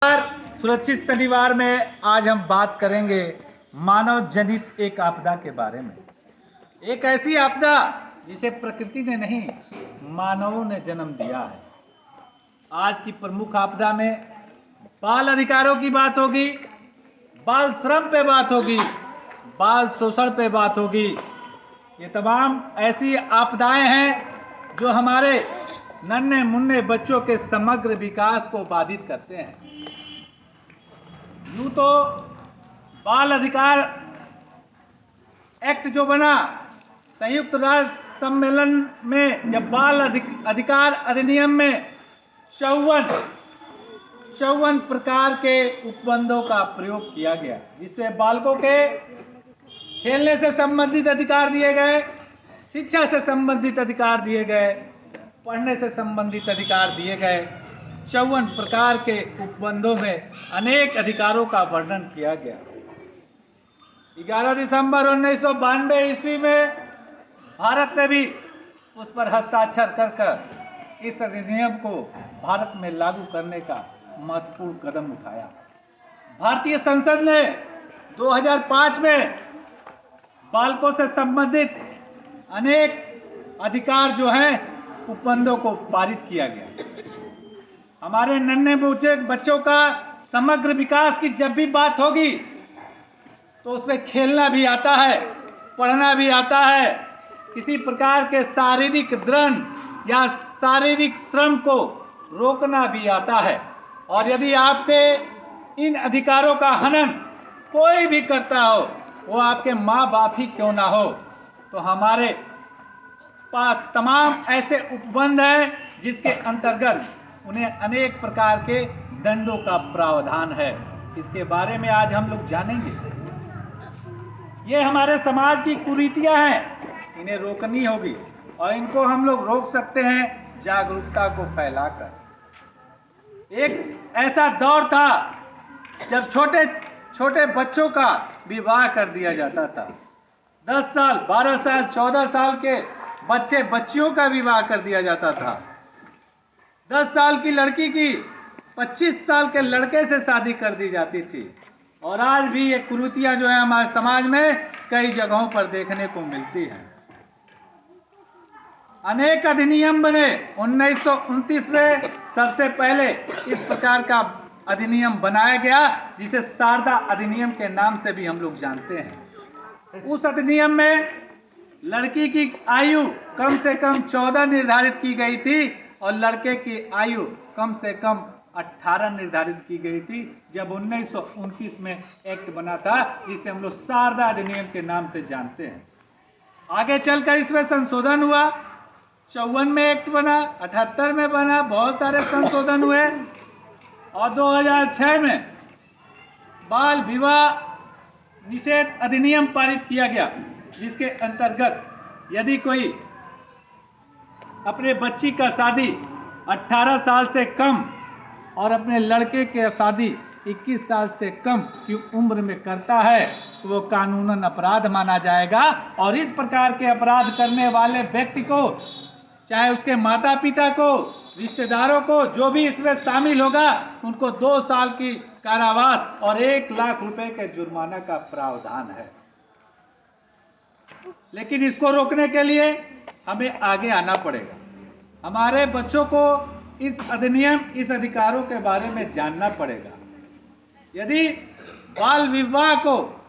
सुरक्षित शनिवार में आज हम बात करेंगे मानव जनित एक आपदा के बारे में। एक ऐसी आपदा जिसे प्रकृति ने नहीं, मानवों ने जन्म दिया है। आज की प्रमुख आपदा में बाल अधिकारों की बात होगी, बाल श्रम पे बात होगी, बाल शोषण पे बात होगी। ये तमाम ऐसी आपदाएं हैं जो हमारे नन्हे मुन्ने बच्चों के समग्र विकास को बाधित करते हैं। यूँ तो बाल अधिकार एक्ट जो बना संयुक्त राष्ट्र सम्मेलन में, जब बाल अधिकार अधिनियम में 54 प्रकार के उपबंधों का प्रयोग किया गया, जिसमें बालकों के खेलने से संबंधित अधिकार दिए गए, शिक्षा से संबंधित अधिकार दिए गए, पढ़ने से संबंधित अधिकार दिए गए। 54 प्रकार के उपबंधों में अनेक अधिकारों का वर्णन किया गया। 11 दिसंबर 1992 ईस्वी में भारत ने भी उस पर हस्ताक्षर कर इस अधिनियम को भारत में लागू करने का महत्वपूर्ण कदम उठाया। भारतीय संसद ने 2005 में बालकों से संबंधित अनेक अधिकार जो हैं उपबंधों को पारित किया गया। हमारे नन्हे मोटे बच्चों का समग्र विकास की जब भी बात होगी तो उसमें खेलना भी आता है, पढ़ना भी आता है, किसी प्रकार के शारीरिक दृढ़ या शारीरिक श्रम को रोकना भी आता है। और यदि आपके इन अधिकारों का हनन कोई भी करता हो, वो आपके माँ बाप ही क्यों ना हो, तो हमारे पास तमाम ऐसे उपबंध हैं जिसके अंतर्गत उन्हें अनेक प्रकार के दंडों का प्रावधान है। इसके बारे में आज हम लोग जानेंगे। ये हमारे समाज की कुरीतियां हैं, इन्हें रोकनी होगी और इनको हम लोग रोक सकते हैं जागरूकता को फैलाकर। एक ऐसा दौर था जब छोटे छोटे बच्चों का विवाह कर दिया जाता था। 10 साल, 12 साल, 14 साल के बच्चे बच्चियों का विवाह कर दिया जाता था। 10 साल की लड़की की 25 साल के लड़के से शादी कर दी जाती थी। और आज भी ये कुरीतियां जो है हमारे समाज में कई जगहों पर देखने को मिलती हैं। अनेक अधिनियम बने। 1929 में सबसे पहले इस प्रकार का अधिनियम बनाया गया, जिसे शारदा अधिनियम के नाम से भी हम लोग जानते हैं। उस अधिनियम में लड़की की आयु कम से कम 14 निर्धारित की गई थी और लड़के की आयु कम से कम 18 निर्धारित की गई थी, जब 1929 में एक्ट बना था, जिसे हम लोग शारदा अधिनियम के नाम से जानते हैं। आगे चलकर इसमें संशोधन हुआ। 54 में एक्ट बना, 78 में बना, बहुत सारे संशोधन हुए और 2006 में बाल विवाह निषेध अधिनियम पारित किया गया, जिसके अंतर्गत यदि कोई अपने बच्ची का शादी 18 साल से कम और अपने लड़के की शादी 21 साल से कम की उम्र में करता है तो वो कानूनन अपराध माना जाएगा। और इस प्रकार के अपराध करने वाले व्यक्ति को, चाहे उसके माता पिता को, रिश्तेदारों को, जो भी इसमें शामिल होगा, उनको 2 साल की कारावास और 1 लाख रुपए के जुर्माना का प्रावधान है। लेकिन इसको रोकने के लिए हमें आगे आना पड़ेगा। हमारे बच्चों को इस अधिनियम, इस अधिकारों के बारे में जानना पड़ेगा। यदि बाल विवाह को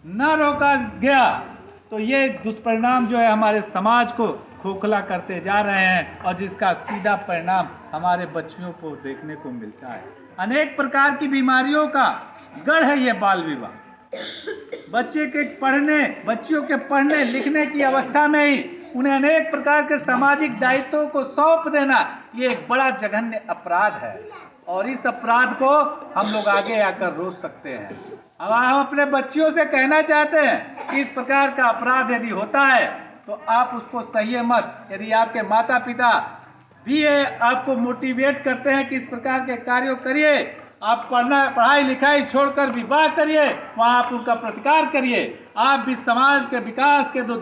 न रोका गया तो ये दुष्परिणाम जो है हमारे समाज को खोखला करते जा रहे हैं और जिसका सीधा परिणाम हमारे बच्चियों को देखने को मिलता है। अनेक प्रकार की बीमारियों का गढ़ है ये बाल विवाह। बच्चियों के पढ़ने लिखने की अवस्था में ही उन्हें अनेक प्रकार के सामाजिक दायित्वों को सौंप देना, ये एक बड़ा जघन्य अपराध है। और इस अपराध को हम लोग आगे आकर रोक सकते हैं। अब हम अपने बच्चियों से कहना चाहते हैं कि इस प्रकार का अपराध यदि होता है तो आप उसको सहिए मत। यदि आपके माता पिता भी आपको मोटिवेट करते हैं कि इस प्रकार के कार्यों करिए, आप पढ़ाई लिखाई छोड़कर विवाह करिए, वहाँ आप उनका प्रतिकार करिए। आप भी समाज के विकास के दो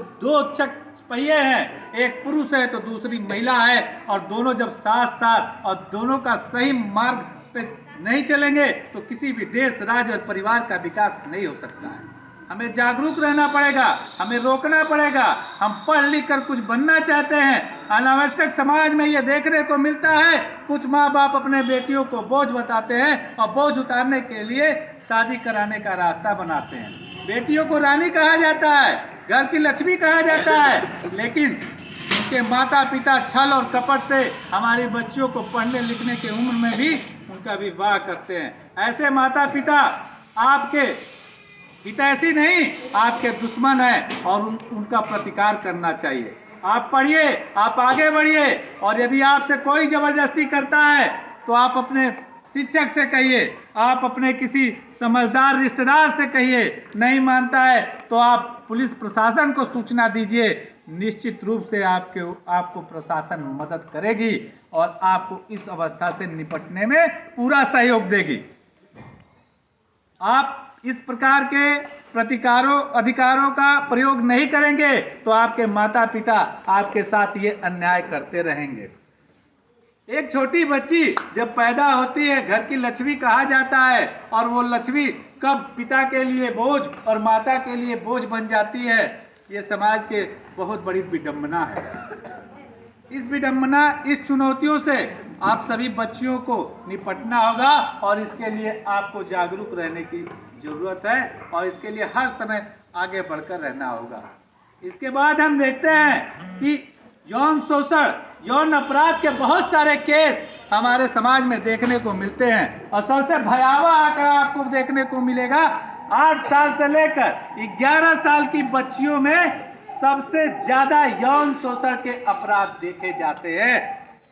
पहिए हैं, एक पुरुष है तो दूसरी महिला है, और दोनों जब साथ साथ और दोनों का सही मार्ग पे नहीं चलेंगे तो किसी भी देश, राज्य और परिवार का विकास नहीं हो सकता है। हमें जागरूक रहना पड़ेगा, हमें रोकना पड़ेगा। हम पढ़ लिख कर कुछ बनना चाहते हैं। अनावश्यक समाज में ये देखने को मिलता है, कुछ माँ बाप अपने बेटियों को बोझ बताते हैं और बोझ उतारने के लिए शादी कराने का रास्ता बनाते हैं। बेटियों को रानी कहा जाता है, घर की लक्ष्मी कहा जाता है, लेकिन उनके माता पिता छल और कपट से हमारी बच्चियों को पढ़ने लिखने की उम्र में भी उनका विवाह करते हैं। ऐसे माता पिता आपके हितैषी नहीं, आपके दुश्मन है और उनका प्रतिकार करना चाहिए। आप पढ़िए, आप आगे बढ़िए, और यदि आपसे कोई जबरदस्ती करता है तो आप अपने शिक्षक से कहिए, आप अपने किसी समझदार रिश्तेदार से कहिए। नहीं मानता है तो आप पुलिस प्रशासन को सूचना दीजिए। निश्चित रूप से आपको प्रशासन मदद करेगी और आपको इस अवस्था से निपटने में पूरा सहयोग देगी। आप इस प्रकार के अधिकारों का प्रयोग नहीं करेंगे तो आपके माता पिता आपके साथ ये अन्याय करते रहेंगे। एक छोटी बच्ची जब पैदा होती है, घर की लक्ष्मी कहा जाता है, और वो लक्ष्मी कब पिता के लिए बोझ और माता के लिए बोझ बन जाती है, ये समाज के बहुत बड़ी विडंबना है। इस विडंबना, इस चुनौतियों से आप सभी बच्चियों को निपटना होगा और इसके लिए आपको जागरूक रहने की जरूरत है और इसके लिए हर समय आगे बढ़कर रहना होगा। इसके बाद हम देखते हैं कि यौन शोषण, यौन अपराध के बहुत सारे केस हमारे समाज में देखने को मिलते हैं और सबसे भयावह आंकड़ा आपको देखने को मिलेगा, 8 साल से लेकर 11 साल की बच्चियों में सबसे ज्यादा यौन शोषण के अपराध देखे जाते हैं,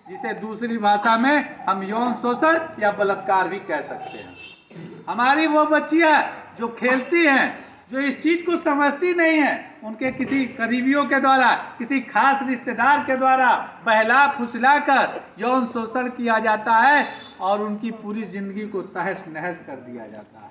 जिसे दूसरी भाषा में हम यौन शोषण या बलात्कार भी कह सकते हैं। हमारी वो बच्चियां जो खेलती हैं, जो इस चीज को समझती नहीं है, उनके किसी करीबियों के द्वारा, किसी खास रिश्तेदार के द्वारा बहला फुसला कर यौन शोषण किया जाता है और उनकी पूरी जिंदगी को तहस नहस कर दिया जाता है।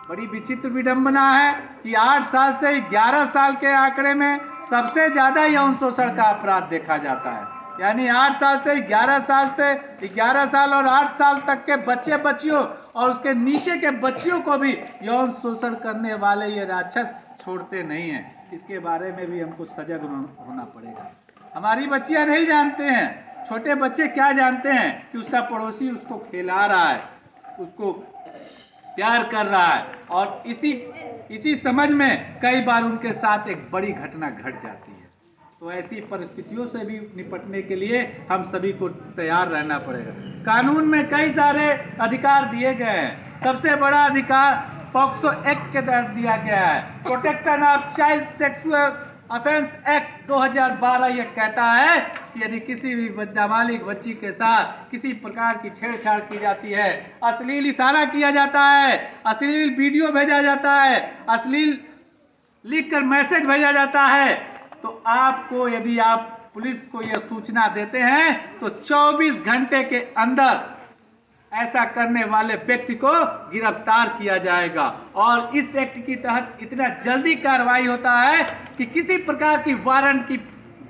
बड़ी विचित्र विडंबना है कि 8 साल से 11 साल के आंकड़े में सबसे ज्यादा यौन शोषण का अपराध देखा जाता है। यानी 8 साल से 11 साल और 8 साल तक के बच्चे बच्चियों और उसके नीचे के बच्चियों को भी यौन शोषण करने वाले ये राक्षस छोड़ते नहीं हैं। इसके बारे में भी हमको सजग होना पड़ेगा। हमारी बच्चियां नहीं जानते हैं, छोटे बच्चे क्या जानते हैं कि उसका पड़ोसी उसको खिला रहा है, उसको प्यार कर रहा है, और इसी समझ में कई बार उनके साथ एक बड़ी घटना घट जाती है। तो ऐसी परिस्थितियों से भी निपटने के लिए हम सभी को तैयार रहना पड़ेगा। कानून में कई सारे अधिकार दिए गए हैं। सबसे बड़ा अधिकार पॉक्सो एक्ट के तहत दिया गया है, protection of child sexual offence act 2012। ये कहता है कि यदि किसी भी नाबालिग बच्ची के साथ किसी प्रकार की छेड़छाड़ की जाती है, अश्लील इशारा किया जाता है, अश्लील वीडियो भेजा जाता है, अश्लील लिखकर मैसेज भेजा जाता है, तो आपको, यदि आप पुलिस को यह सूचना देते हैं तो 24 घंटे के अंदर ऐसा करने वाले व्यक्ति को गिरफ्तार किया जाएगा। और इस एक्ट के तहत इतना जल्दी कार्रवाई होता है कि किसी प्रकार की वारंट की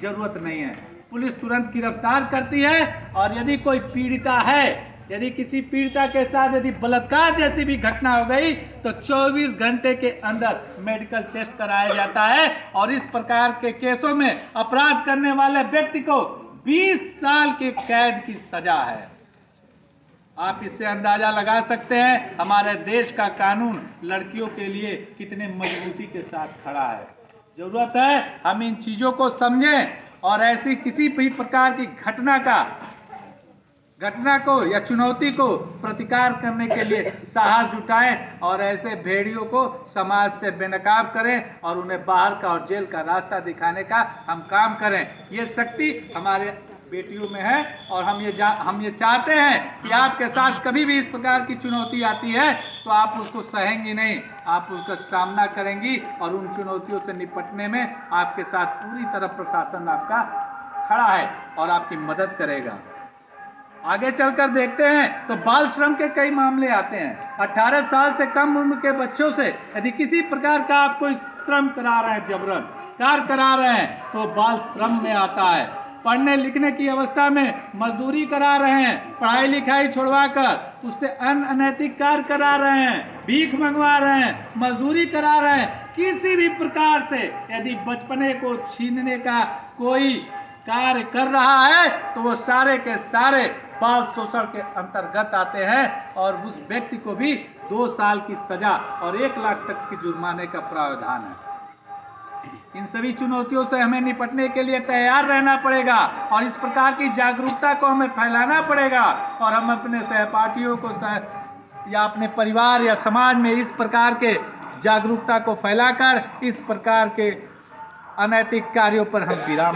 जरूरत नहीं है, पुलिस तुरंत गिरफ्तार करती है। और यदि कोई पीड़िता है, यदि किसी पीड़िता के साथ यदि बलात्कार जैसी भी घटना हो गई तो 24 घंटे के अंदर मेडिकल टेस्ट कराया जाता है और इस प्रकार के केसों में अपराध करने वाले व्यक्ति को 20 साल की कैद की सजा है। आप इससे अंदाजा लगा सकते हैं हमारे देश का कानून लड़कियों के लिए कितने मजबूती के साथ खड़ा है। जरूरत है हम इन चीजों को समझें और ऐसी किसी भी प्रकार की घटना को या चुनौती को प्रतिकार करने के लिए साहस जुटाएं और ऐसे भेड़ियों को समाज से बेनकाब करें और उन्हें बाहर का और जेल का रास्ता दिखाने का हम काम करें। ये शक्ति हमारे बेटियों में है और हम ये चाहते हैं कि आपके साथ कभी भी इस प्रकार की चुनौती आती है तो आप उसको सहेंगी नहीं, आप उसका सामना करेंगी और उन चुनौतियों से निपटने में आपके साथ पूरी तरह प्रशासन आपका खड़ा है और आपकी मदद करेगा। आगे चलकर देखते हैं तो बाल श्रम के कई मामले आते हैं। 18 साल से कम उम्र के बच्चों से यदि किसी प्रकार का आप कोई श्रम करा रहे हैं, जबरन कार्य करा रहे हैं, तो बाल श्रम में आता है। पढ़ने लिखने की अवस्था में मजदूरी करा रहे हैं, पढ़ाई लिखाई छुड़वाकर उससे अनैतिक कार्य करा रहे हैं, भीख मंगवा रहे हैं, मजदूरी करा रहे हैं, किसी भी प्रकार से यदि बचपने को छीनने का कोई कार्य कर रहा है तो वो सारे के सारे बाल शोषण के अंतर्गत आते हैं और उस व्यक्ति को भी 2 साल की सजा और 1 लाख तक की जुर्माने का प्रावधान है। इन सभी चुनौतियों से हमें निपटने के लिए तैयार रहना पड़ेगा और इस प्रकार की जागरूकता को हमें फैलाना पड़ेगा और हम अपने सहपाठियों को या अपने परिवार या समाज में इस प्रकार के जागरूकता को फैलाकर इस प्रकार के अनैतिक कार्यों पर हम विराम